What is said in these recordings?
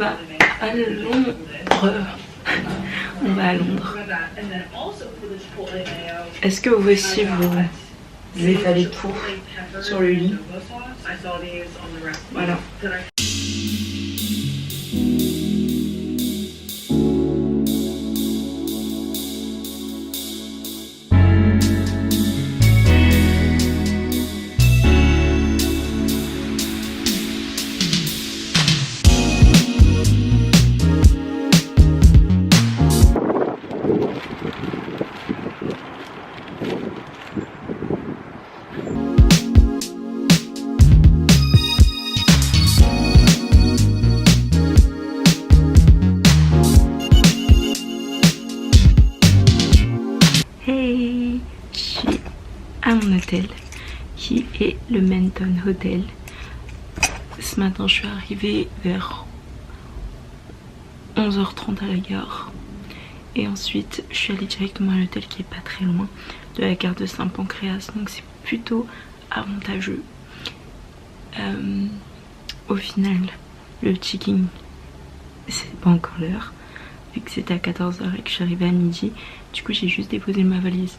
va à Londres. On va à Londres. Est-ce que vous aussi vous étalez tout sur le lit? Voilà. Hey, je suis à mon hôtel qui est le Menton Hotel. Ce matin je suis arrivée vers 11h30 à la gare et ensuite je suis allée directement à l'hôtel qui est pas très loin de la gare de Saint-Pancréas, donc c'est plutôt avantageux. Au final le check-in c'est pas encore l'heure vu que c'était à 14h et que je suis arrivée à midi. Du coup j'ai juste déposé ma valise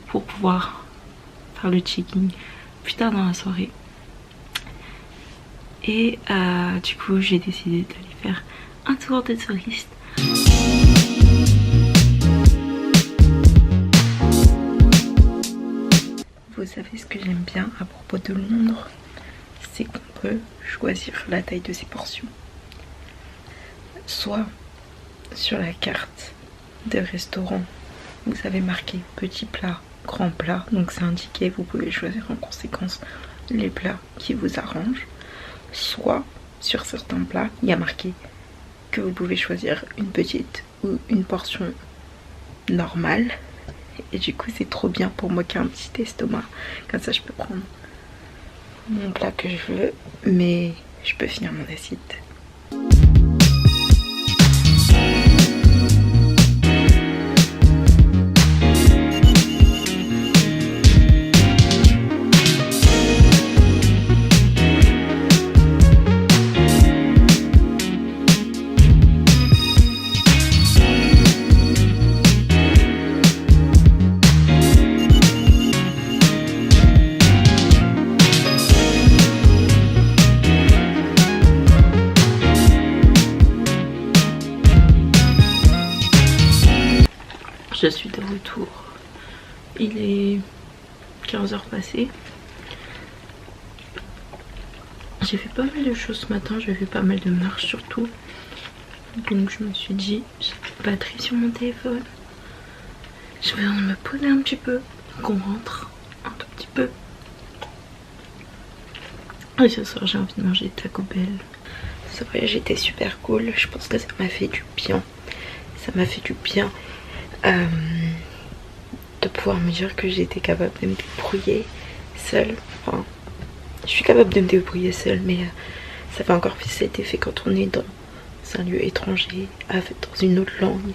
pour pouvoir faire le check-in plus tard dans la soirée. Et du coup j'ai décidé d'aller faire un tour de touriste. Vous savez ce que j'aime bien à propos de Londres, c'est qu'on peut choisir la taille de ses portions. Soit sur la carte des restaurants, vous avez marqué petit plat, grand plat, donc c'est indiqué, vous pouvez choisir en conséquence les plats qui vous arrangent. Soit sur certains plats, il y a marqué que vous pouvez choisir une petite ou une portion normale. Et du coup c'est trop bien pour moi qui ai un petit estomac, comme ça je peux prendre mon plat que je veux, mais je peux finir mon assiette. Je suis de retour, il est 15h passées. J'ai fait pas mal de choses ce matin, j'ai fait pas mal de marches surtout. Donc je me suis dit, j'ai pas de batterie sur mon téléphone, je vais me poser un petit peu, qu'on rentre un tout petit peu. Et ce soir j'ai envie de manger Taco Bell. Ce voyage était super cool, je pense que ça m'a fait du bien. Ça m'a fait du bien. De pouvoir me dire que j'étais capable de me débrouiller seule. Enfin, je suis capable de me débrouiller seule, mais ça fait encore plus cet effet quand on est dans un lieu étranger, dans une autre langue,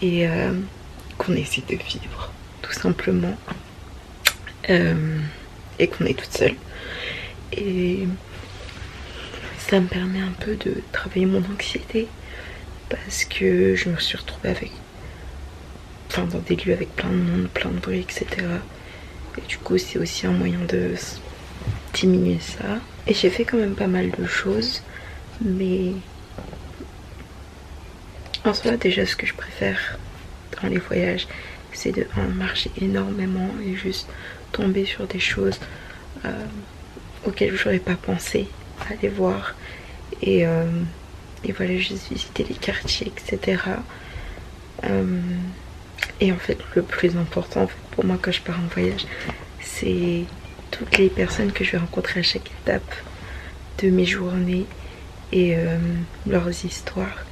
et qu'on essaie de vivre tout simplement, et qu'on est toute seule. Et ça me permet un peu de travailler mon anxiété, parce que je me suis retrouvée dans des lieux avec plein de monde, plein de bruit, etc. Et du coup c'est aussi un moyen de diminuer ça. Et j'ai fait quand même pas mal de choses, mais en soi déjà ce que je préfère dans les voyages c'est de marcher énormément et juste tomber sur des choses auxquelles j'aurais pas pensé aller voir, et voilà, juste visiter les quartiers, etc. Et en fait le plus important pour moi quand je pars en voyage, c'est toutes les personnes que je vais rencontrer à chaque étape de mes journées et leurs histoires.